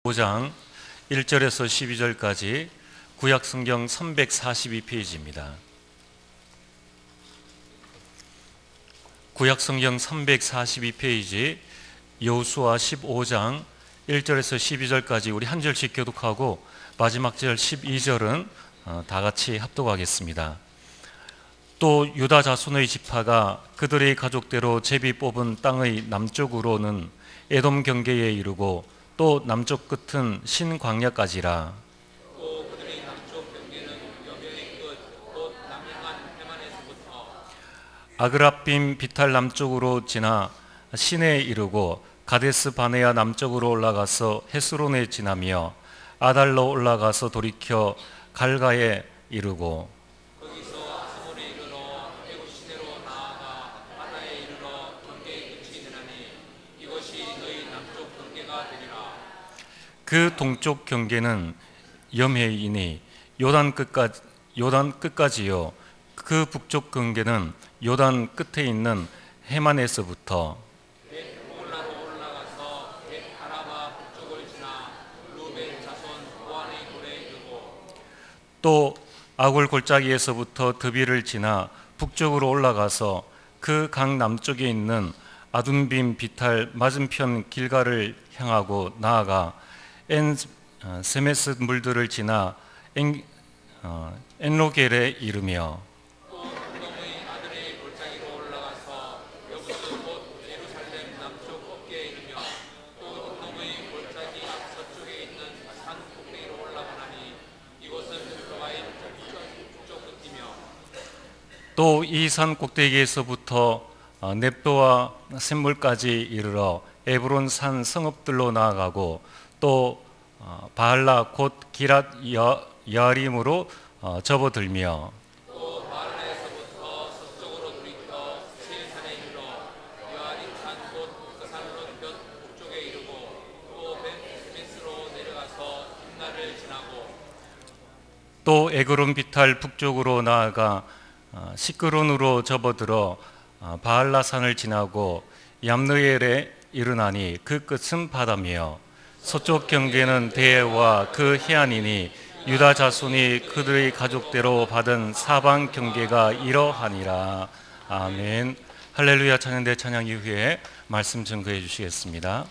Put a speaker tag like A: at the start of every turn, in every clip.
A: 5장 1절에서 12절까지 구약성경 342페이지입니다. 구약성경 342페이지 여호수아 15장 1절에서 12절까지 우리 한 절씩 교독하고 마지막 절 12절은 다 같이 합독하겠습니다. 또 유다 자손의 지파가 그들의 가족대로 제비 뽑은 땅의 남쪽으로는 에돔 경계에 이르고 또 남쪽 끝은 신광야까지라.
B: 또 그들의 남쪽 경계는 여변의 끝 곧 남해안 해만에서부터
A: 아그라빔 비탈 남쪽으로 지나 신에 이르고 가데스 바네아 남쪽으로 올라가서 헤스론에 지나며 아달로 올라가서 돌이켜 갈가에 이르고
B: 거기서 아스몬에 이르러 에구시내로 나아가 바다에 이르러 경계의 끝이 되나니 이것이 너희 남쪽 경계가 되리라.
A: 그 동쪽 경계는 염해이니 요단 끝까지요. 그 북쪽 경계는 요단 끝에 있는 해만에서부터
B: 벳홀라로 올라가서 벳아라바 북쪽을 지나 루벤 자손 보안의 돌에 이르고
A: 또 아굴 골짜기에서부터 드비를 지나 북쪽으로 올라가서 그 강 남쪽에 있는 아둔빔 비탈 맞은편 길가를 향하고 나아가 세메스 물들을 지나 엔로겔에 이르며
B: 또 동동의 아들의 골짜기로 올라가서 여부스 곧 예루살렘 남쪽 꼭대에 이르며 또 동동의 골짜기 서쪽에 있는 산 꼭대기로 올라가나니 이곳은 그와의 북쪽 끝이며
A: 또 이 산 꼭대기에서부터 넵도와 샘물까지 이르러 에브론 산 성읍들로 나아가고 또 바알라 곧 기랏 여아림으로 접어들며
B: 또 바알라에서부터 서쪽으로 돌이켜 세산에 이르러 여아림산 곧 그 산론 곁 북쪽에 이르고 또 벳메스로 내려가서 흰날을 지나고
A: 또 에그론 비탈 북쪽으로 나아가 시끄론으로 접어들어 바알라 산을 지나고 얌느엘에 이르나니 그 끝은 바다며 서쪽 경계는 대해와 그 해안이니 유다 자손이 그들의 가족대로 받은 사방 경계가 이러하니라. 아멘. 할렐루야. 찬양대 찬양 이후에 말씀 증거해 주시겠습니다.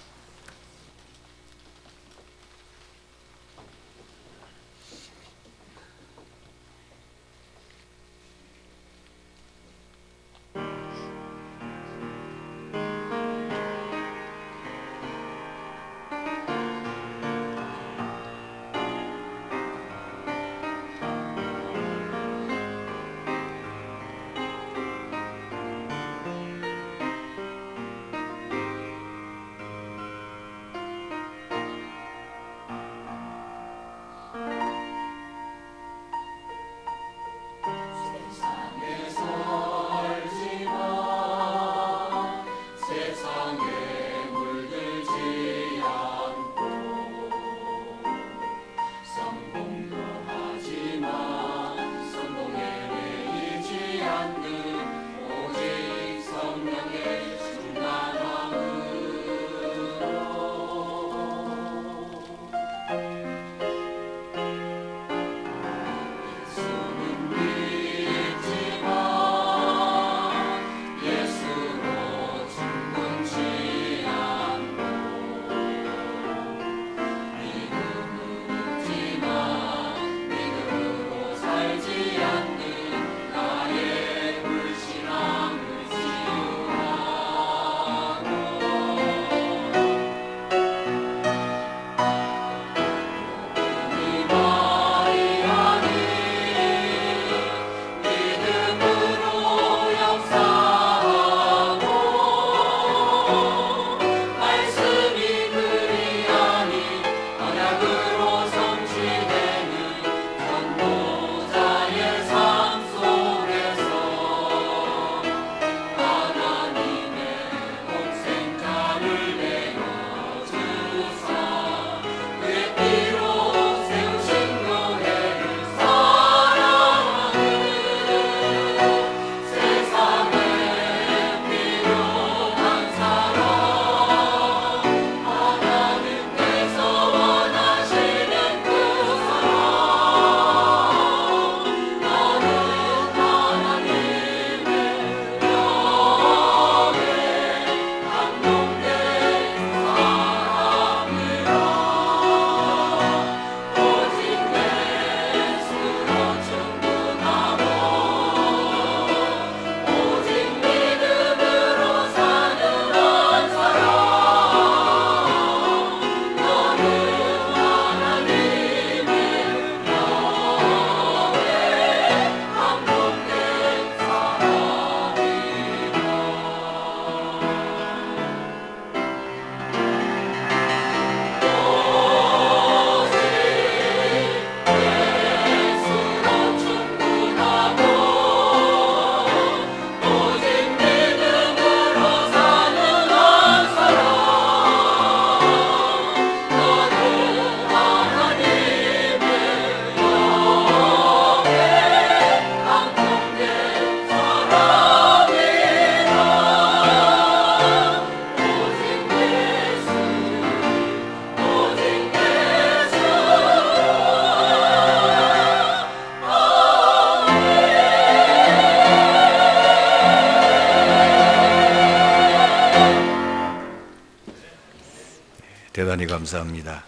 C: 대단히 감사합니다.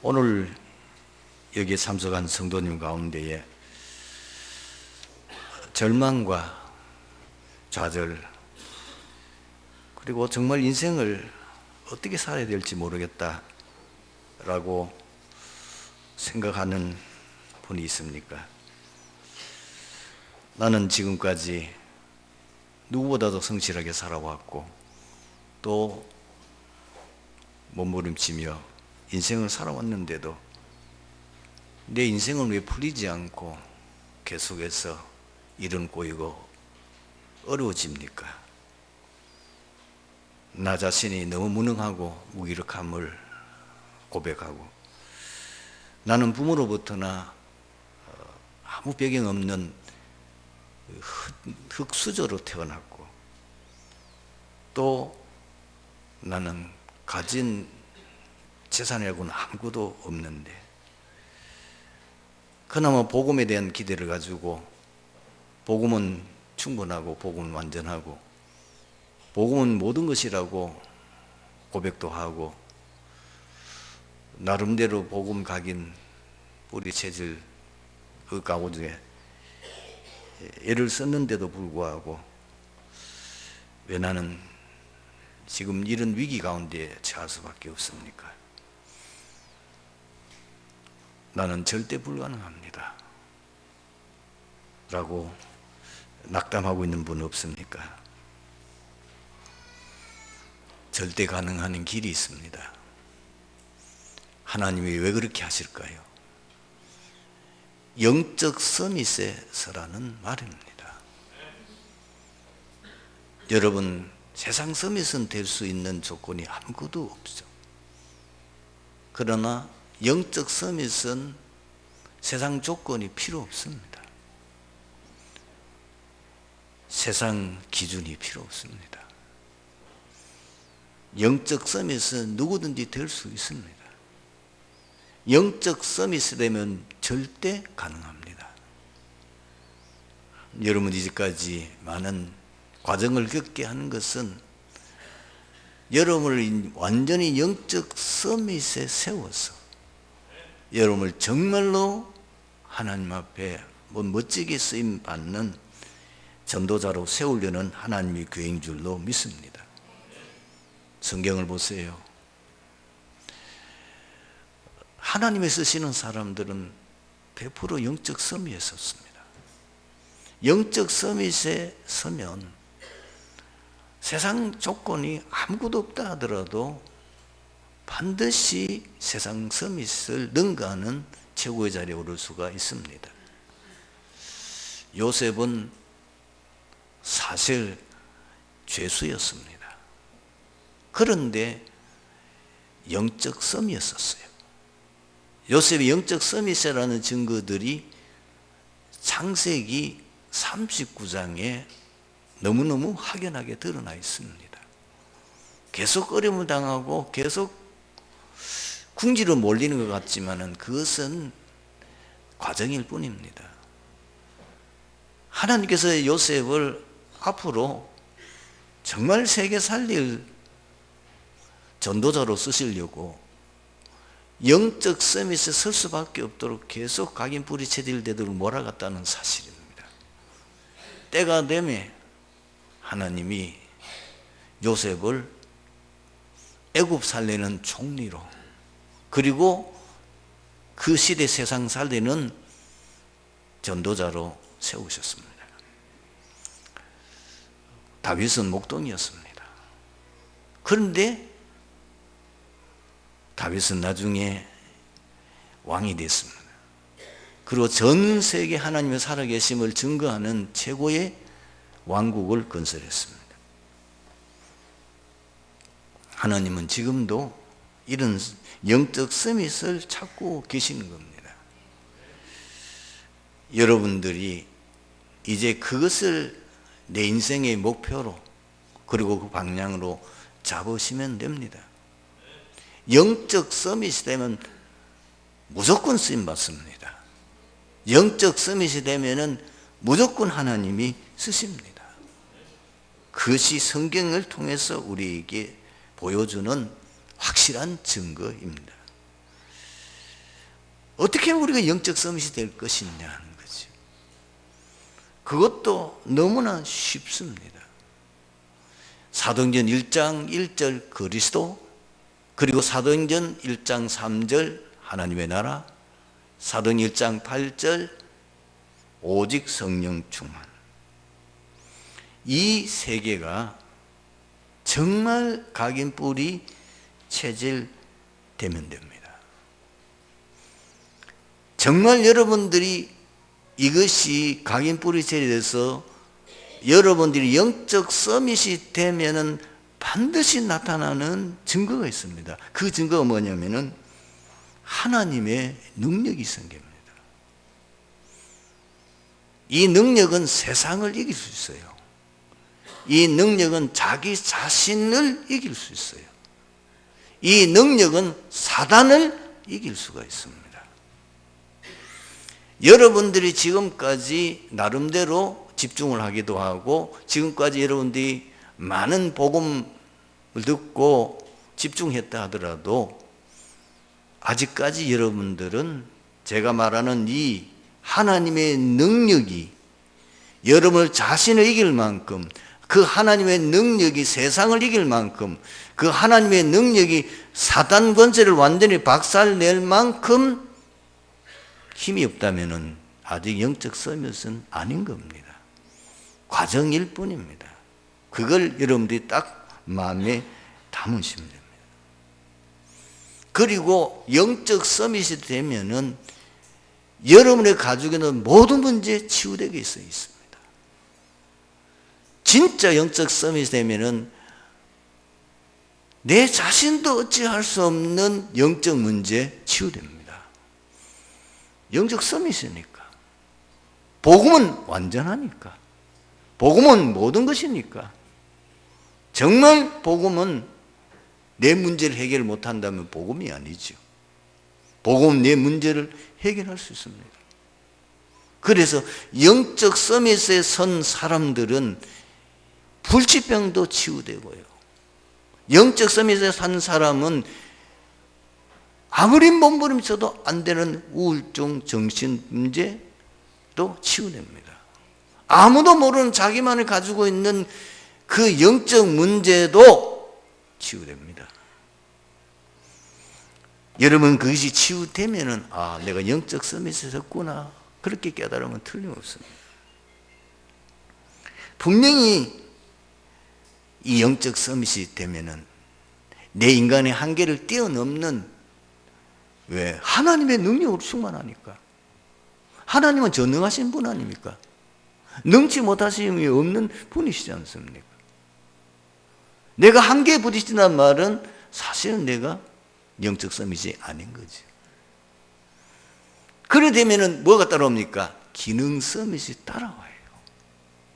C: 오늘 여기에 참석한 성도님 가운데에 절망과 좌절, 그리고 정말 인생을 어떻게 살아야 될지 모르겠다라고 생각하는 분이 있습니까? 나는 지금까지 누구보다도 성실하게 살아왔고 또 몸부림치며 인생을 살아왔는데도 내 인생은 왜 풀리지 않고 계속해서 일은 꼬이고 어려워집니까? 나 자신이 너무 무능하고 무기력함을 고백하고 나는 부모로부터나 아무 배경 없는 흙수저로 태어났고 또 나는 가진 재산이라고는 아무것도 없는데 그나마 복음에 대한 기대를 가지고 복음은 충분하고 복음은 완전하고 복음은 모든 것이라고 고백도 하고 나름대로 복음 각인 뿌리 체질 그 가운데 애를 썼는데도 불구하고 왜 나는 지금 이런 위기 가운데 처할 수밖에 없습니까? 나는 절대 불가능합니다 라고 낙담하고 있는 분 없습니까? 절대 가능한 길이 있습니다. 하나님이 왜 그렇게 하실까요? 영적 서밋에서라는 말입니다. 여러분, 세상 서밋은 될 수 있는 조건이 아무것도 없죠. 그러나 영적 서밋은 세상 조건이 필요 없습니다. 세상 기준이 필요 없습니다. 영적 서밋은 누구든지 될 수 있습니다. 영적 서밋이 되면 절대 가능합니다. 여러분 이제까지 많은 과정을 겪게 하는 것은 여러분을 완전히 영적 서밋에 세워서 여러분을 정말로 하나님 앞에 멋지게 쓰임 받는 전도자로 세우려는 하나님의 계획인 줄로 믿습니다. 성경을 보세요. 하나님의 쓰시는 사람들은 100% 영적 서밋에 섰습니다. 영적 서밋에 서면 세상 조건이 아무것도 없다 하더라도 반드시 세상 서밋을 능가하는 최고의 자리에 오를 수가 있습니다. 요셉은 사실 죄수였습니다. 그런데 영적 서밋이었어요. 요셉의 영적 서밋이라는 증거들이 창세기 39장에 너무너무 확연하게 드러나 있습니다. 계속 어려움을 당하고 계속 궁지로 몰리는 것 같지만 그것은 과정일 뿐입니다. 하나님께서 요셉을 앞으로 정말 세계 살릴 전도자로 쓰시려고 영적 서밋에 설 수밖에 없도록 계속 각인 뿌리 체질되도록 몰아갔다는 사실입니다. 때가 되면 하나님이 요셉을 애굽 살리는 총리로 그리고 그 시대 세상 살리는 전도자로 세우셨습니다. 다윗은 목동이었습니다. 그런데 다윗은 나중에 왕이 됐습니다. 그리고 전 세계 하나님의 살아계심을 증거하는 최고의 왕국을 건설했습니다. 하나님은 지금도 이런 영적 서밋을 찾고 계시는 겁니다. 여러분들이 이제 그것을 내 인생의 목표로 그리고 그 방향으로 잡으시면 됩니다. 영적 서밋이 되면 무조건 쓰임 받습니다. 영적 서밋이 되면은 무조건 하나님이 쓰십니다. 그것이 성경을 통해서 우리에게 보여주는 확실한 증거입니다. 어떻게 우리가 영적 서밋이 될 것이냐 하는 거죠. 그것도 너무나 쉽습니다. 사도행전 1장 1절 그리스도, 그리고 사도행전 1장 3절 하나님의 나라, 사도행전 1장 8절 오직 성령 충만. 이 세 개가 정말 각인뿔이 체질되면 됩니다. 정말 여러분들이 이것이 각인뿔이 체질돼서 여러분들이 영적 서밋이 되면은 반드시 나타나는 증거가 있습니다. 그 증거가 뭐냐면은 하나님의 능력이 생깁니다. 이 능력은 세상을 이길 수 있어요. 이 능력은 자기 자신을 이길 수 있어요. 이 능력은 사단을 이길 수가 있습니다. 여러분들이 지금까지 나름대로 집중을 하기도 하고, 지금까지 여러분들이 많은 복음을 듣고 집중했다 하더라도 아직까지 여러분들은 제가 말하는 이 하나님의 능력이 여러분을 자신을 이길 만큼, 그 하나님의 능력이 세상을 이길 만큼, 그 하나님의 능력이 사단 권세를 완전히 박살낼 만큼 힘이 없다면 아직 영적 서밋은 아닌 겁니다. 과정일 뿐입니다. 그걸 여러분들이 딱 마음에 담으시면 됩니다. 그리고 영적 서밋이 되면은 여러분의 가족에는 모든 문제에 치유되게 있습니다. 진짜 영적 서밋이 되면은 내 자신도 어찌할 수 없는 영적 문제 치유됩니다. 영적 서밋이니까. 복음은 완전하니까. 복음은 모든 것이니까. 정말 복음은 내 문제를 해결 못한다면 복음이 아니죠. 복음은 내 문제를 해결할 수 있습니다. 그래서 영적 서밋에 선 사람들은 불치병도 치유되고요. 영적 서밋에 산 사람은 아무리 몸부림쳐도 안 되는 우울증, 정신 문제도 치유됩니다. 아무도 모르는 자기만이 가지고 있는 그 영적 문제도 치유됩니다. 여러분, 그것이 치유되면은 아, 내가 영적 서밋에 섰구나, 그렇게 깨달으면 틀림없습니다. 분명히 이 영적 서밋이 되면은 내 인간의 한계를 뛰어넘는, 왜? 하나님의 능력으로 충만하니까. 하나님은 전능하신 분 아닙니까? 능치 못하심이 없는 분이시지 않습니까? 내가 한계에 부딪힌다는 말은 사실은 내가 영적 서밋이 아닌 거죠. 그래 되면은 뭐가 따라옵니까? 기능 서밋이 따라와요.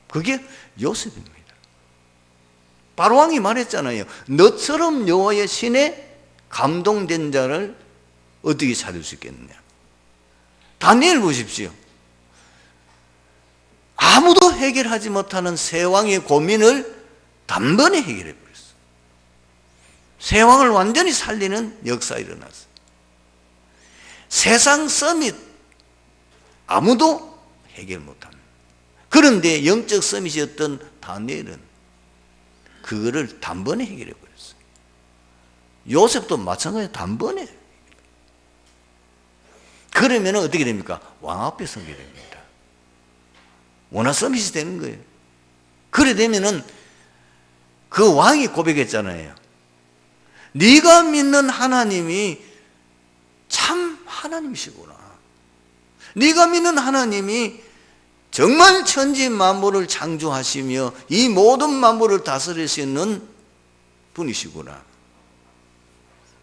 C: 그게 요셉입니다. 바로왕이 말했잖아요. 너처럼 여호와의 신에 감동된 자를 어떻게 찾을 수 있겠느냐. 다니엘 보십시오. 아무도 해결하지 못하는 세 왕의 고민을 단번에 해결해 버렸어요. 세 왕을 완전히 살리는 역사가 일어났어요. 세상 서밋 아무도 해결 못합니다. 그런데 영적 서밋이었던 다니엘은 그거를 단번에 해결해 버렸어요. 요셉도 마찬가지로 단번에. 그러면 어떻게 됩니까? 왕 앞에 서게 됩니다. 원한 서밋이 되는 거예요. 그래 되면은 그 왕이 고백했잖아요. 네가 믿는 하나님이 참 하나님이시구나. 네가 믿는 하나님이 정말 천지 만물을 창조하시며 이 모든 만물을 다스리시는 분이시구나.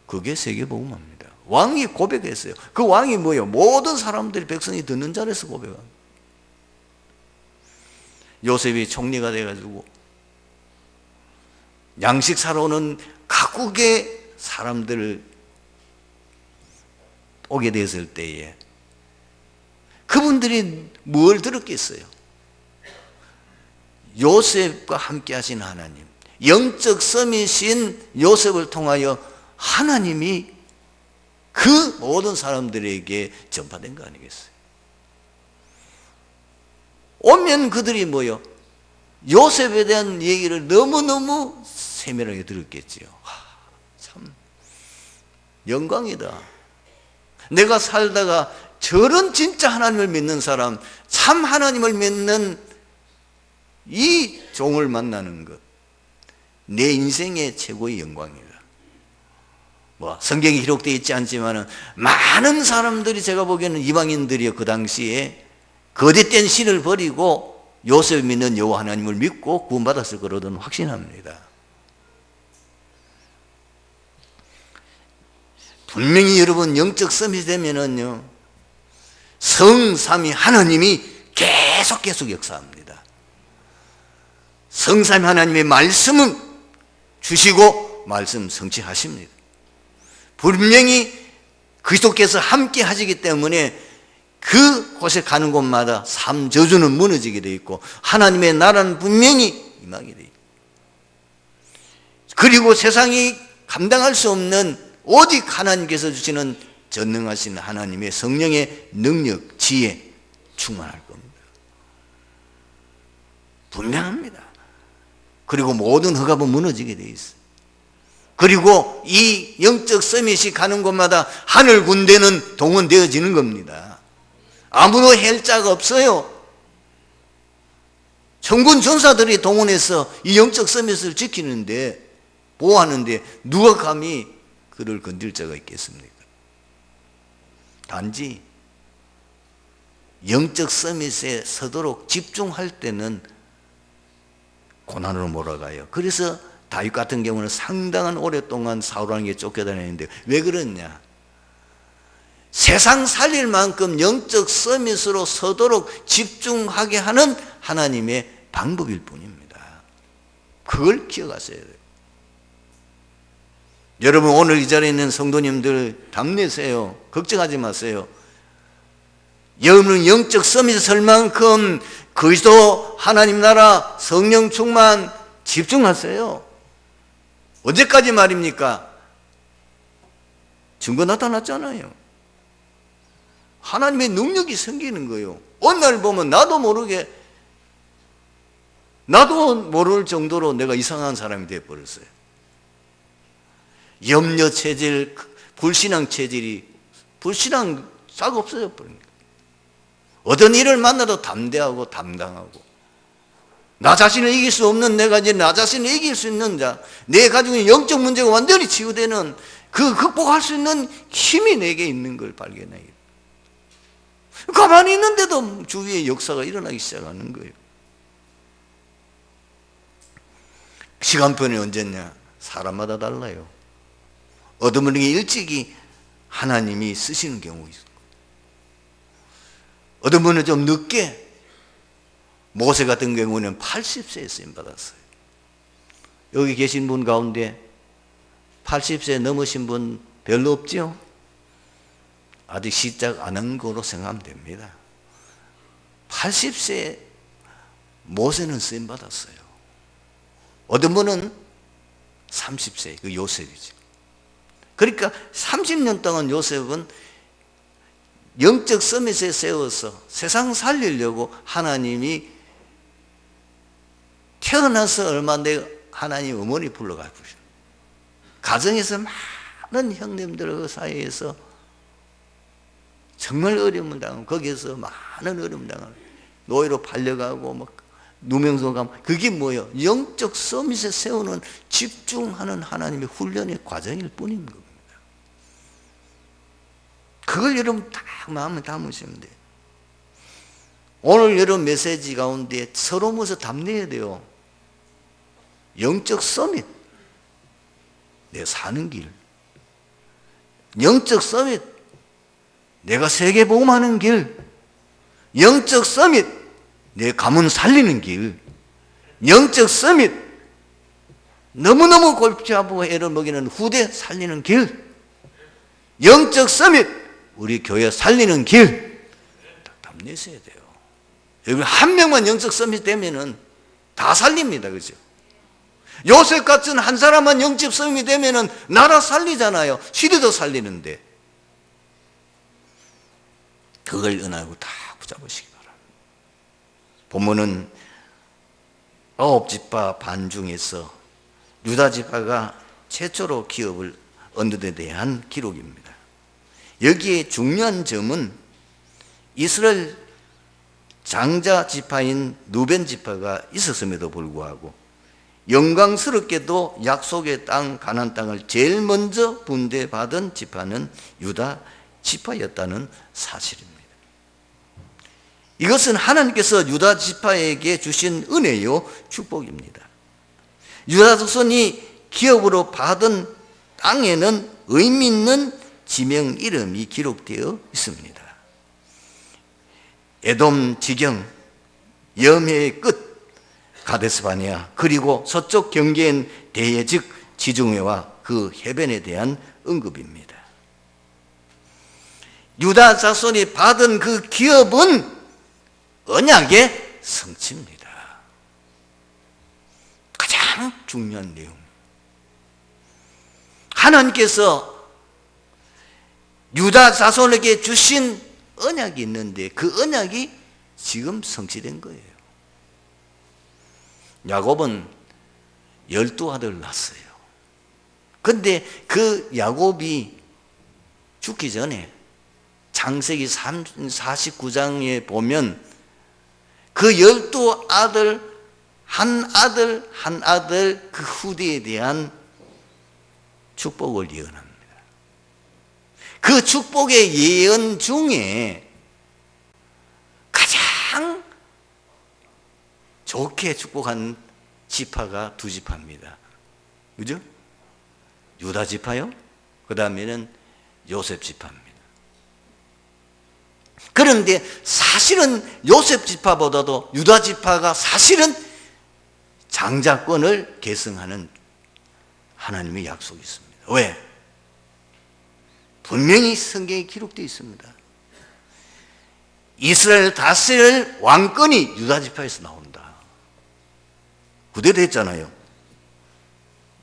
C: 그게 세계복음화입니다. 왕이 고백했어요. 그 왕이 뭐예요? 모든 사람들이, 백성이 듣는 자리에서 고백합니다. 요셉이 총리가 돼가지고 양식 사러 오는 각국의 사람들을 오게 됐을 때에 그분들이 뭘 들었겠어요? 요셉과 함께 하신 하나님, 영적 서밋인 요셉을 통하여 하나님이 그 모든 사람들에게 전파된 거 아니겠어요? 오면 그들이 뭐요? 요셉에 대한 얘기를 너무너무 세밀하게 들었겠지요. 참 영광이다. 내가 살다가 저런 진짜 하나님을 믿는 사람, 참 하나님을 믿는 이 종을 만나는 것, 내 인생의 최고의 영광이다. 뭐 성경에 기록되어 있지 않지만은 많은 사람들이, 제가 보기에는 이방인들이요, 그 당시에 거짓된 신을 버리고 요셉을 믿는 여호와 하나님을 믿고 구원받았을 거로는 확신합니다. 분명히 여러분 영적 서밋이 되면은요, 성삼위 하나님이 계속 역사합니다. 성삼위 하나님의 말씀은 주시고 말씀 성취하십니다. 분명히 그리스도께서 함께 하시기 때문에 그곳에 가는 곳마다 삶 저주는 무너지게 되어 있고 하나님의 나라는 분명히 임하게 되어 있고, 그리고 세상이 감당할 수 없는 오직 하나님께서 주시는 전능하신 하나님의 성령의 능력, 지혜 충만할 겁니다. 분명합니다. 그리고 모든 흑암은 무너지게 되어 있어요. 그리고 이 영적 서밋이 가는 곳마다 하늘 군대는 동원되어지는 겁니다. 아무도 헬 자가 없어요. 천군 전사들이 동원해서 이 영적 서밋을 지키는데, 보호하는데 누가 감히 그를 건들 자가 있겠습니까? 단지 영적 서밋에 서도록 집중할 때는 고난으로 몰아가요. 그래서 다윗 같은 경우는 상당한 오랫동안 사울왕에게 쫓겨다녔는데 왜 그러냐? 세상 살릴 만큼 영적 서밋으로 서도록 집중하게 하는 하나님의 방법일 뿐입니다. 그걸 기억하셔야 돼요. 여러분, 오늘 이 자리에 있는 성도님들 담내세요. 걱정하지 마세요. 여러분은 영적 서밋에 설 만큼 그리스도 하나님 나라 성령 충만 집중하세요. 언제까지 말입니까? 증거 나타났잖아요. 하나님의 능력이 생기는 거예요. 어느 날 보면 나도 모를 정도로 내가 이상한 사람이 되어버렸어요. 염려 체질, 불신앙 체질이, 불신앙 싹 없어져 버립니다. 어떤 일을 만나도 담대하고 담당하고, 나 자신을 이길 수 없는 내가 이제 나 자신을 이길 수 있는 자, 내 가지고 있는 영적 문제가 완전히 치유되는 그 극복할 수 있는 힘이 내게 있는 걸 발견해요. 가만히 있는데도 주위에 역사가 일어나기 시작하는 거예요. 시간표는 언제냐? 사람마다 달라요. 어떤 분에게 일찍이 하나님이 쓰시는 경우가 있고, 어떤 분은 좀 늦게, 모세 같은 경우는 80세에 쓰임받았어요. 여기 계신 분 가운데 80세 넘으신 분 별로 없죠? 아직 시작 안 한 거로 생각하면 됩니다. 80세에 모세는 쓰임받았어요. 어떤 분은 30세, 그 요셉이죠. 그러니까 30년 동안 요셉은 영적 서밋에 세워서 세상 살리려고 하나님이 태어나서 얼마 안 돼 하나님 어머니 불러가고, 가정에서 많은 형님들 그 사이에서 정말 어려움을 당하고, 거기에서 많은 어려움을 당하고, 노예로 팔려가고, 막 누명소 가고, 그게 뭐예요? 영적 서밋에 세우는 집중하는 하나님의 훈련의 과정일 뿐인 겁니다. 그걸 여러분 딱 마음에 담으시면 돼요. 오늘 여러분 메시지 가운데 서로 모여서 담내야 돼요. 영적 서밋, 내가 사는 길. 영적 서밋, 내가 세계 복음하는 길. 영적 서밋, 내 가문 살리는 길. 영적 서밋, 너무너무 골치 아프고 애를 먹이는 후대 살리는 길. 영적 서밋, 우리 교회 살리는 길. 담내셔야 돼요. 여러분, 한 명만 영적 서밋 되면은 다 살립니다. 그죠? 요셉 같은 한 사람만 영적 성이 되면은 나라 살리잖아요. 시대도 살리는데. 그걸 은하고 다 붙잡으시기 바랍니다. 본문은 9지파 반 중에서 유다 지파가 최초로 기업을 얻는 데 대한 기록입니다. 여기에 중요한 점은 이스라엘 장자 지파인 루벤 지파가 있었음에도 불구하고 영광스럽게도 약속의 땅 가나안 땅을 제일 먼저 분배받은 지파는 유다 지파였다는 사실입니다. 이것은 하나님께서 유다 지파에게 주신 은혜요 축복입니다. 유다 자손이 기업으로 받은 땅에는 의미 있는 지명 이름이 기록되어 있습니다. 에돔 지경, 염해의 끝 가데스바네아, 그리고 서쪽 경계인 대해 즉 지중해와 그 해변에 대한 언급입니다. 유다 자손이 받은 그 기업은 언약의 성취입니다. 가장 중요한 내용. 하나님께서 유다 자손에게 주신 언약이 있는데 그 언약이 지금 성취된 거예요. 야곱은 12아들을 낳았어요. 그런데 그 야곱이 죽기 전에 창세기 49장에 보면 그 12아들 한 아들 그 후대에 대한 축복을 예언합니다. 그 축복의 예언 중에 가장 좋게 축복한 지파가 두 지파입니다. 그죠? 유다 지파요. 그 다음에는 요셉 지파입니다. 그런데 사실은 요셉 지파보다도 유다 지파가 사실은 장자권을 계승하는 하나님의 약속이 있습니다. 왜? 분명히 성경에 기록되어 있습니다. 이스라엘 다스릴 왕권이 유다 지파에서 나온다. 그대로 했잖아요.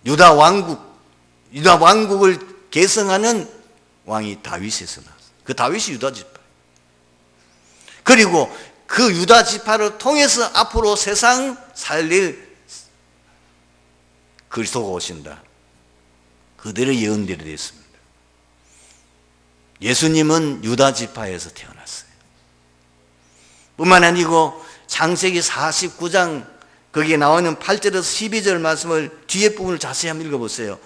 C: 유다 왕국을 계승하는 왕이 다윗에서 나왔어요. 그 다윗이 유다 지파. 그리고 그 유다 지파를 통해서 앞으로 세상 살릴 그리스도가 오신다. 그대로 예언대로 되어 있습니다. 예수님은 유다 지파에서 태어났어요. 뿐만 아니고 창세기 49장 거기에 나오는 8절에서 12절 말씀을 뒤에 부분을 자세히 한번 읽어보세요.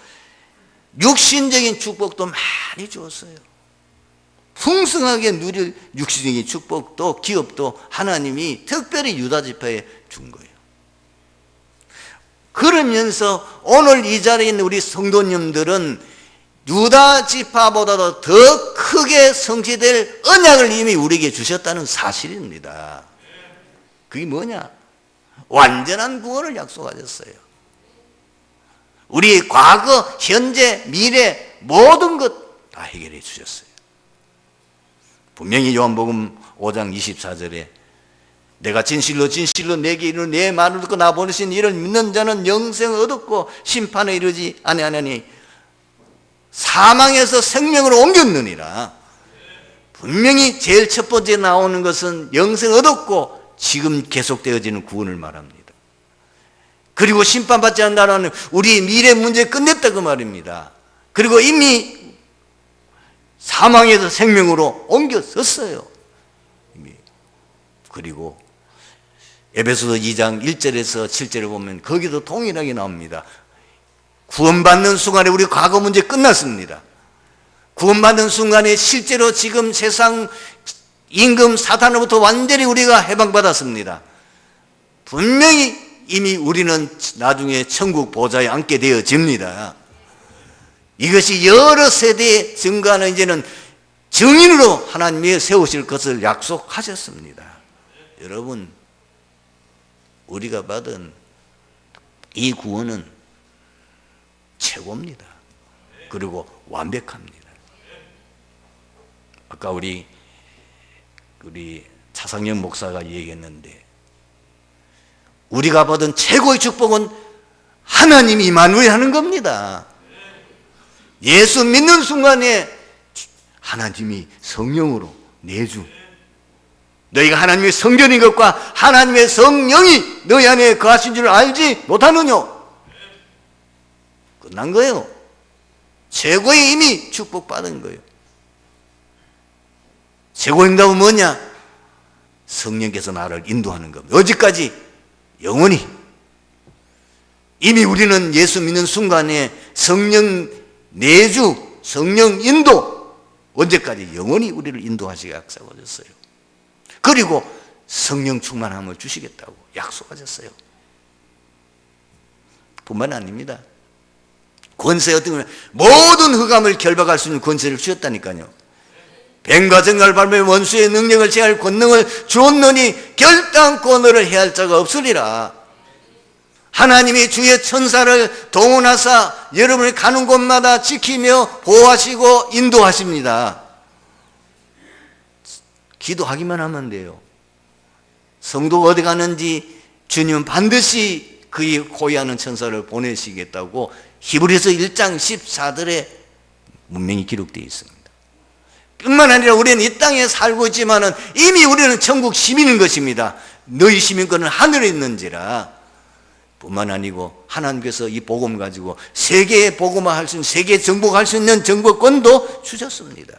C: 육신적인 축복도 많이 주었어요. 풍성하게 누릴 육신적인 축복도 기업도 하나님이 특별히 유다 지파에 준 거예요. 그러면서 오늘 이 자리에 있는 우리 성도님들은 유다 지파보다도 더 크게 성취될 언약을 이미 우리에게 주셨다는 사실입니다. 그게 뭐냐? 완전한 구원을 약속하셨어요. 우리의 과거, 현재, 미래 모든 것 다 해결해 주셨어요. 분명히 요한복음 5장 24절에 내가 진실로 내게 이르는 내 말을 듣고 나 보내신 이를 믿는 자는 영생을 얻었고 심판에 이르지 아니하나니 사망에서 생명으로 옮겼느니라. 분명히 제일 첫 번째 나오는 것은 영생을 얻었고 지금 계속되어지는 구원을 말합니다. 그리고 심판받지 않는다는 우리 미래 문제 끝냈다 그 말입니다. 그리고 이미 사망에서 생명으로 옮겼었어요. 그리고 에베소서 2장 1절에서 7절을 보면 거기도 동일하게 나옵니다. 구원받는 순간에 우리 과거 문제 끝났습니다. 구원받는 순간에 실제로 지금 세상 임금 사탄으로부터 완전히 우리가 해방받았습니다. 분명히 이미 우리는 나중에 천국 보좌에 앉게 되어집니다. 이것이 여러 세대에 증가하는 이제는 증인으로 하나님이 세우실 것을 약속하셨습니다. 여러분, 우리가 받은 이 구원은 최고입니다. 그리고 완벽합니다. 아까 우리 차상영 목사가 얘기했는데 우리가 받은 최고의 축복은 하나님이 임마누엘 하는 겁니다. 예수 믿는 순간에 하나님이 성령으로 내주, 너희가 하나님의 성전인 것과 하나님의 성령이 너희 안에 거하신 줄 알지 못하느냐? 끝난 거예요. 최고의 이미 축복받은 거예요. 최고의 응답은 뭐냐? 성령께서 나를 인도하는 겁니다. 어디까지? 영원히. 이미 우리는 예수 믿는 순간에 성령 내주, 성령 인도, 언제까지? 영원히 우리를 인도하시게 약속하셨어요. 그리고 성령 충만함을 주시겠다고 약속하셨어요. 뿐만 아닙니다. 권세, 어떤 거는 모든 흑암을 결박할 수 있는 권세를 주셨다니까요. 뱀과 정갈 밟으며 원수의 능력을 제할 권능을 주었느니 결단코 너를 해할 자가 없으리라. 하나님이 주의 천사를 동원하사 여러분이 가는 곳마다 지키며 보호하시고 인도하십니다. 기도하기만 하면 돼요. 성도가 어디 가는지 주님은 반드시 그의 호위하는 천사를 보내시겠다고 히브리서 1장 14절에 분명히 기록되어 있습니다. 뿐만 아니라 우리는 이 땅에 살고 있지만은 이미 우리는 천국 시민인 것입니다. 너희 시민권은 하늘에 있는지라. 뿐만 아니고 하나님께서 이 복음 가지고 세계에 복음화할 수 있는, 세계 정복할 수 있는 정복권도 주셨습니다.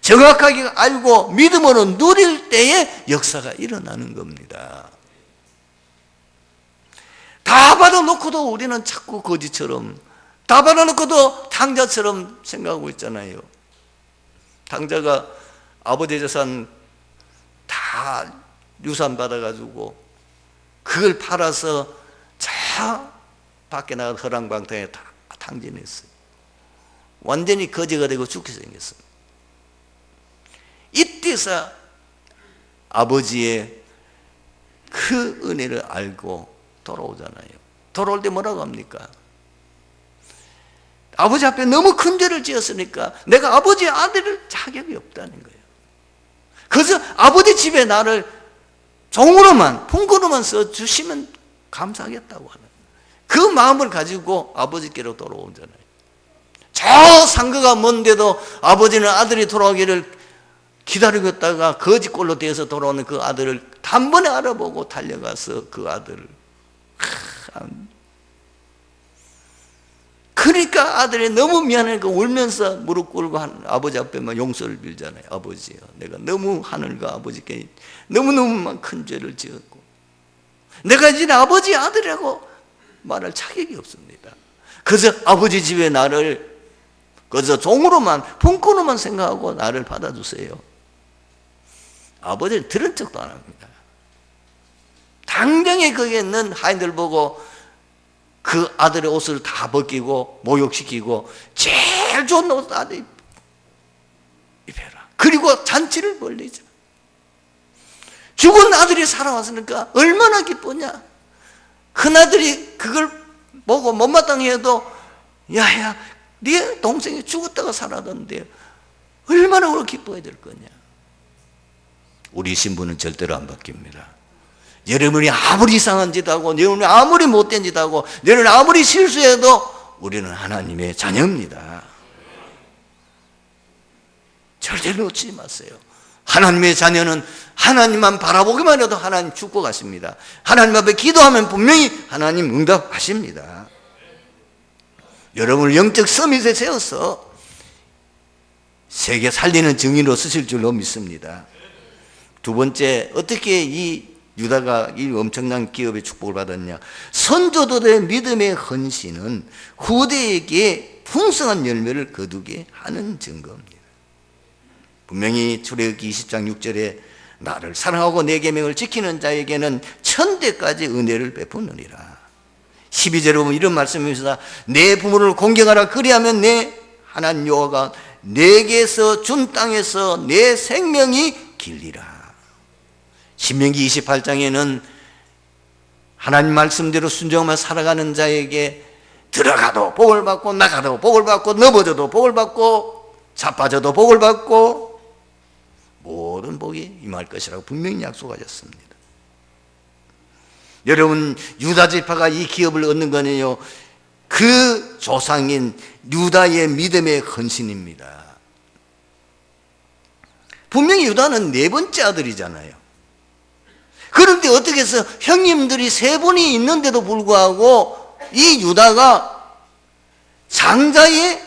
C: 정확하게 알고 믿음으로 누릴 때에 역사가 일어나는 겁니다. 다 받아놓고도 우리는 자꾸 거지처럼, 다 받아놓고도 탕자처럼 생각하고 있잖아요. 탕자가 아버지 재산 다 유산 받아가지고 그걸 팔아서 저 밖에 나가 허랑방탕에 다 탕진했어요. 완전히 거지가 되고 죽게 생겼어요. 이때서 아버지의 그 은혜를 알고 돌아오잖아요. 돌아올 때 뭐라고 합니까? 아버지 앞에 너무 큰 죄를 지었으니까 내가 아버지의 아들을 자격이 없다는 거예요. 그래서 아버지 집에 나를 종으로만, 품꾼으로만 써주시면 감사하겠다고 하는 그 마음을 가지고 아버지께로 돌아오잖아요. 저 상거가 먼데도 아버지는 아들이 돌아오기를 기다리고 있다가 거지꼴로 되어서 돌아오는 그 아들을 단번에 알아보고 달려가서 그 아들을, 그러니까 아들이 너무 미안하니까 울면서 무릎 꿇고 아버지 앞에만 용서를 빌잖아요. 아버지요, 내가 너무 하늘과 아버지께 너무너무 큰 죄를 지었고 내가 이제 아버지 아들이라고 말할 자격이 없습니다. 그래서 아버지 집에 나를 그래서 종으로만, 품꾼으로만 생각하고 나를 받아주세요. 아버지는 들은 척도 안 합니다. 당장에 거기에 있는 하인들 보고 그 아들의 옷을 다 벗기고 모욕시키고 제일 좋은 옷 아들 입혀라. 그리고 잔치를 벌리죠. 죽은 아들이 살아왔으니까 얼마나 기쁘냐. 큰아들이 그걸 보고 못마땅해 해도 야야 네 동생이 죽었다가 살아던데 얼마나 우리 기뻐해야 될 거냐. 우리 신부는 절대로 안 바뀝니다. 여러분이 아무리 이상한 짓 하고 여러분이 아무리 못된 짓 하고 여러분이 아무리 실수해도 우리는 하나님의 자녀입니다. 절대로 놓치지 마세요. 하나님의 자녀는 하나님만 바라보기만 해도 하나님 축복하십니다. 하나님 앞에 기도하면 분명히 하나님 응답하십니다. 여러분을 영적 서밋에 세워서 세계 살리는 증인으로 쓰실 줄로 믿습니다. 두 번째, 어떻게 이 유다가 이 엄청난 기업의 축복을 받았냐? 선조들의 믿음의 헌신은 후대에게 풍성한 열매를 거두게 하는 증거입니다. 분명히 출애굽기 20장 6절에 나를 사랑하고 내 계명을 지키는 자에게는 천대까지 은혜를 베푸느니라. 12절에 보면 이런 말씀입니다. 내 부모를 공경하라. 그리하면 내 하나님 여호와가 내게서 준 땅에서 내 생명이 길리라. 신명기 28장에는 하나님 말씀대로 순종하며 살아가는 자에게 들어가도 복을 받고 나가도 복을 받고 넘어져도 복을 받고 자빠져도 복을 받고 모든 복이 임할 것이라고 분명히 약속하셨습니다. 여러분, 유다 지파가 이 기업을 얻는 거는요, 그 조상인 유다의 믿음의 헌신입니다. 분명히 유다는 네 번째 아들이잖아요. 그런데 어떻게 해서 형님들이 세 분이 있는데도 불구하고 이 유다가 장자의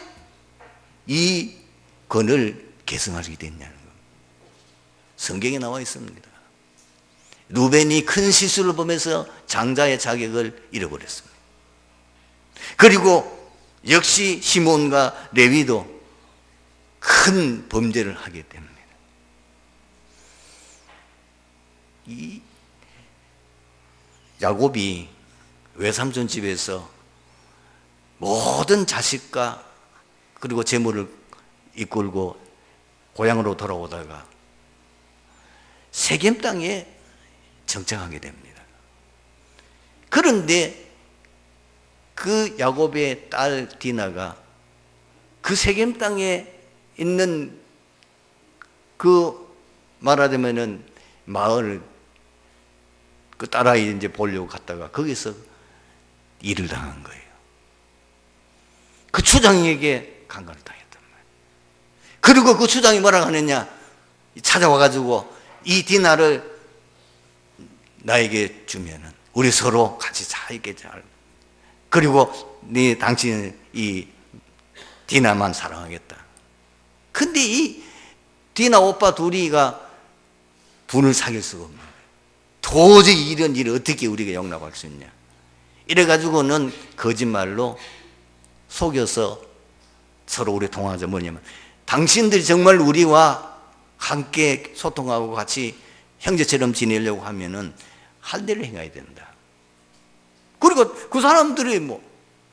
C: 이 권을 계승하게 됐냐는 겁니다. 성경에 나와 있습니다. 루벤이 큰 실수를 보면서 장자의 자격을 잃어버렸습니다. 그리고 역시 시몬과 레위도 큰 범죄를 하게 됩니다. 이 야곱이 외삼촌 집에서 모든 자식과 그리고 재물을 이끌고 고향으로 돌아오다가 세겜 땅에 정착하게 됩니다. 그런데 그 야곱의 딸 디나가 그 세겜 땅에 있는 그 말하자면은 마을 그 딸아이 이제 보려고 갔다가 거기서 일을 당한 거예요. 그 추장에게 강간을 당했단 말이에요. 그리고 그 추장이 뭐라고 하느냐, 찾아와가지고 이 디나를 나에게 주면은 우리 서로 같이 살게 잘, 그리고 당신은 이 디나만 사랑하겠다. 근데 이 디나 오빠 둘이가 분을 사귈 수가 없는 거예요. 도저히 이런 일을 어떻게 우리가 용납할 수 있냐. 이래가지고는 거짓말로 속여서 서로 우리 통화하자. 뭐냐면 당신들이 정말 우리와 함께 소통하고 같이 형제처럼 지내려고 하면은 할례를 행해야 된다. 그리고 그 사람들이 뭐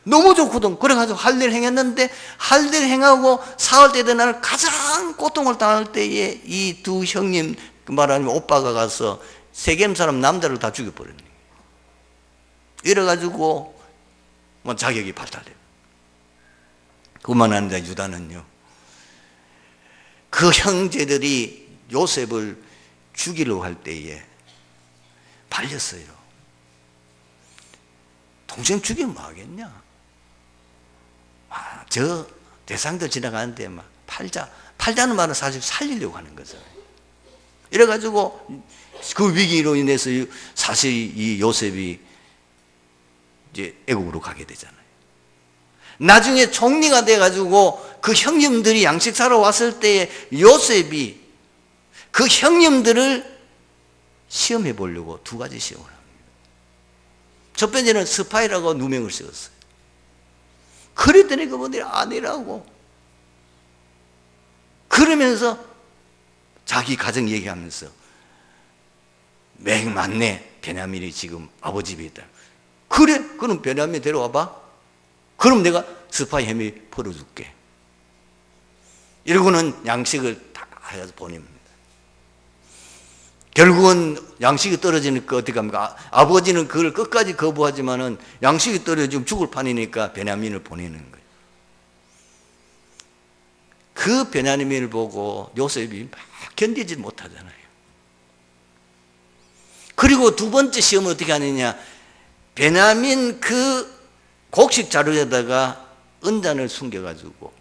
C: 너무 좋거든. 그래가지고 할례를 행했는데, 할례를 행하고 사흘 때 되는 가장 고통을 당할 때에 이 두 형님, 말하자면 오빠가 가서 세겜 사람 남자를 다 죽여버렸네. 이래가지고 뭐 자격이 발달돼요. 그만 아니라 유다는요, 그 형제들이 요셉을 죽이려고 할 때에 팔렸어요. 동생 죽이면 뭐 하겠냐? 저 대상들 지나가는데 막 팔자는 말은 사실 살리려고 하는 거잖아요. 이래가지고 그 위기로 인해서 사실 이 요셉이 이제 애국으로 가게 되잖아요. 나중에 총리가 돼가지고 그 형님들이 양식 사러 왔을 때에 요셉이 그 형님들을 시험해 보려고 두 가지 시험을 합니다. 첫 번째는 스파이라고 누명을 씌웠어요. 그랬더니 그분들이 아니라고. 그러면서 자기 가정 얘기하면서 맹 맞네, 베냐민이 지금 아버지 집에 있다. 그래? 그럼 베냐민 데려와봐. 그럼 내가 스파이 혐의 풀어줄게. 이러고는 양식을 다 해서 보냅니다. 결국은 양식이 떨어지니까 어떻게 합니까? 아버지는 그걸 끝까지 거부하지만은 양식이 떨어지면 죽을 판이니까 베냐민을 보내는 거예요. 그 베냐민을 보고 요셉이 막 견디지 못하잖아요. 그리고 두 번째 시험은 어떻게 하느냐? 베냐민 그 곡식 자루에다가 은잔을 숨겨가지고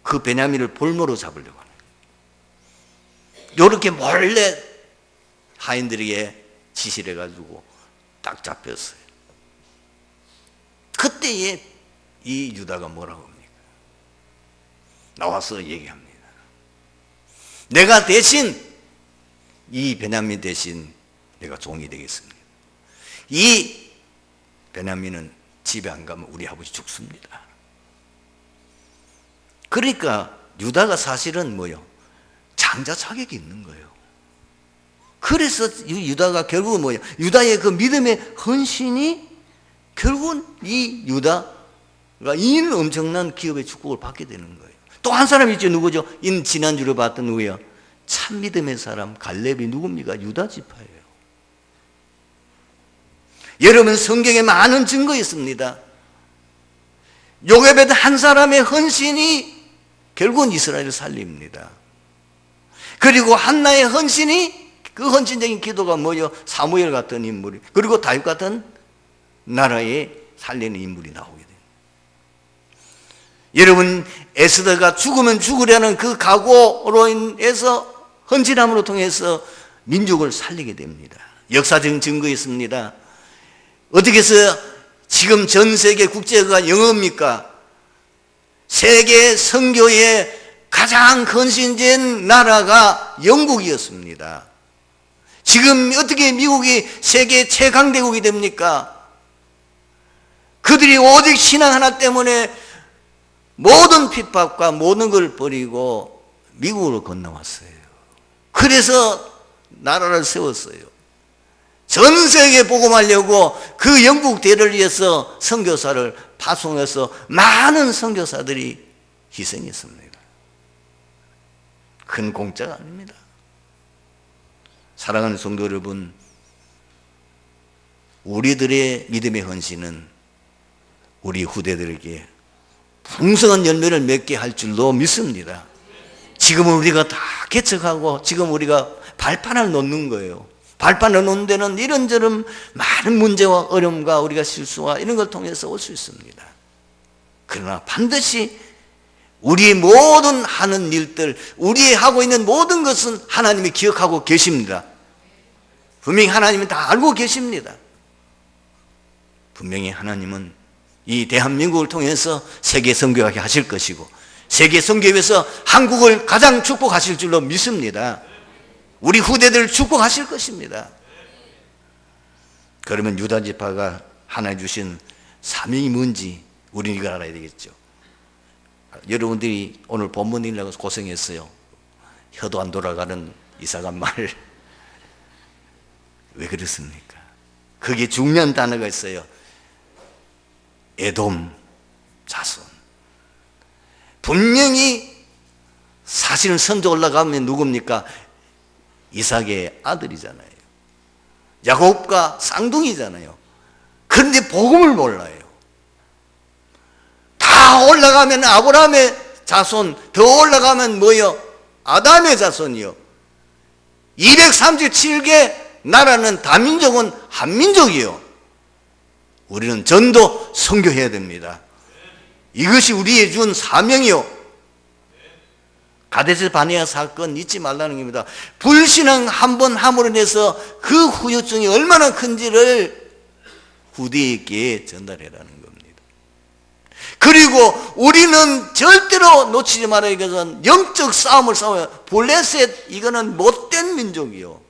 C: 그 베냐민을 볼모로 잡으려고 하는 거예요. 이렇게 몰래 하인들에게 지시를 해가지고 딱 잡혔어요. 그때에 이 유다가 뭐라고 합니까? 나와서 얘기합니다. 내가 대신 이 베냐민 대신 내가 종이 되겠습니다. 이 베냐민은 집에 안 가면 우리 아버지 죽습니다. 그러니까 유다가 사실은 뭐요? 장자 자격이 있는 거예요. 그래서 유다가 결국은 뭐예요? 유다의 그 믿음의 헌신이 결국은 이 유다가 이는 엄청난 기업의 축복을 받게 되는 거예요. 또 한 사람이 있죠. 누구죠? 지난주에 봤던 누구예요? 참 믿음의 사람 갈렙이 누굽니까? 유다 지파예요. 여러분, 성경에 많은 증거 있습니다. 요셉의 한 사람의 헌신이 결국은 이스라엘을 살립니다. 그리고 한나의 헌신이 그 헌신적인 기도가 뭐요? 사무엘 같은 인물이, 그리고 다윗 같은 나라에 살리는 인물이 나오게 돼요. 여러분, 에스더가 죽으면 죽으려는 그 각오로 인해서 헌신함으로 통해서 민족을 살리게 됩니다. 역사적인 증거 있습니다. 어떻게 해서 지금 전 세계 국제가 영어입니까? 세계 선교의 가장 헌신된 나라가 영국이었습니다. 지금 어떻게 미국이 세계 최강대국이 됩니까? 그들이 오직 신앙 하나 때문에 모든 핍박과 모든 걸 버리고 미국으로 건너왔어요. 그래서 나라를 세웠어요. 전 세계에 복음하려고 그 영국 대를 위해서 선교사를 파송해서 많은 선교사들이 희생했습니다. 큰 공짜가 아닙니다. 사랑하는 성도 여러분, 우리들의 믿음의 헌신은 우리 후대들에게 풍성한 열매를 맺게 할 줄로 믿습니다. 지금은 우리가 다 개척하고 지금 우리가 발판을 놓는 거예요. 발판을 놓는 데는 이런저런 많은 문제와 어려움과 우리가 실수와 이런 걸 통해서 올 수 있습니다. 그러나 반드시 우리의 모든 하는 일들, 우리의 하고 있는 모든 것은 하나님이 기억하고 계십니다. 분명히 하나님은 다 알고 계십니다. 분명히 하나님은 이 대한민국을 통해서 세계 선교하게 하실 것이고 세계 선교에서 한국을 가장 축복하실 줄로 믿습니다. 우리 후대들을 축복하실 것입니다. 그러면 유다 지파가 하나 주신 사명이 뭔지 우리가 알아야 되겠죠. 여러분들이 오늘 본문 읽으려고 고생했어요. 혀도 안 돌아가는 이상한 말. 왜 그렇습니까? 거기에 중요한 단어가 있어요. 에돔 자손. 분명히 사실은 선조 올라가면 누굽니까? 이삭의 아들이잖아요. 야곱과 쌍둥이잖아요. 그런데 복음을 몰라요. 다 올라가면 아브라함의 자손, 더 올라가면 뭐요? 아담의 자손이요. 237개 나라는 다민족은 한민족이요. 우리는 전도 선교해야 됩니다. 이것이 우리의 준 사명이요. 가데스 바네아 사건 잊지 말라는 겁니다. 불신앙 한 번 함으로 인해서 그 후유증이 얼마나 큰지를 후대에게 전달해라는 겁니다. 그리고 우리는 절대로 놓치지 말아야 이것은 영적 싸움을 싸워요. 블레셋, 이거는 못된 민족이요.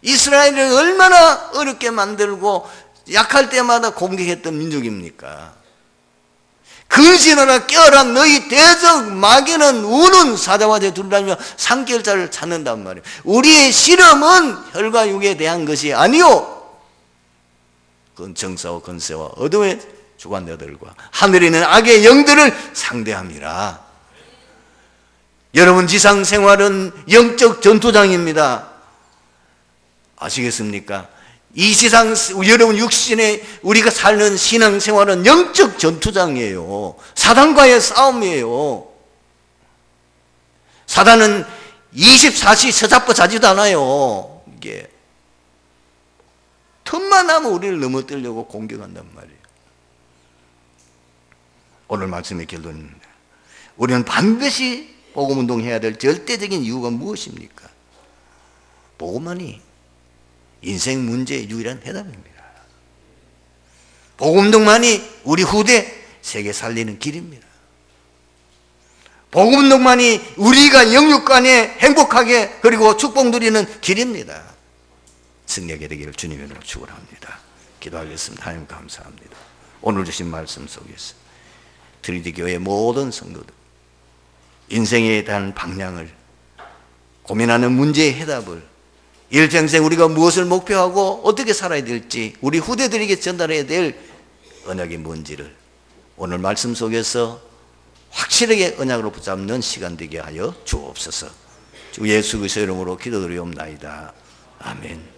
C: 이스라엘을 얼마나 어렵게 만들고 약할 때마다 공격했던 민족입니까? 근신하라 깨어라 너희 대적 마귀는 우는 사자와제 둘다니며 산결자를 찾는단 말이에요. 우리의 실험은 혈과 육에 대한 것이 아니요, 그건 정사와 건세와 어둠의 주관자들과 하늘에 있는 악의 영들을 상대함이라. 여러분, 지상생활은 영적 전투장입니다. 아시겠습니까? 이 세상, 여러분 육신에 우리가 사는 신앙생활은 영적 전투장이에요. 사단과의 싸움이에요. 사단은 24시 서잡고 자지도 않아요. 이게 틈만 나면 우리를 넘어뜨리려고 공격한단 말이에요. 오늘 말씀의 결론입니다. 우리는 반드시 복음운동해야 될 절대적인 이유가 무엇입니까? 복음만이 인생 문제의 유일한 해답입니다. 복음운동만이 우리 후대 세계 살리는 길입니다. 복음운동만이 우리가 영육간에 행복하게 그리고 축복 누리는 길입니다. 승리하게 되기를 주님의 이름으로 축원합니다. 기도하겠습니다. 하나님 감사합니다. 오늘 주신 말씀 속에서 트리니티 교회 모든 성도들 인생에 대한 방향을 고민하는 문제의 해답을 일평생 우리가 무엇을 목표하고 어떻게 살아야 될지 우리 후대들에게 전달해야 될 언약이 뭔지를 오늘 말씀 속에서 확실하게 언약으로 붙잡는 시간 되게 하여 주옵소서. 주 예수 그리스도의 이름으로 기도드리옵나이다. 아멘.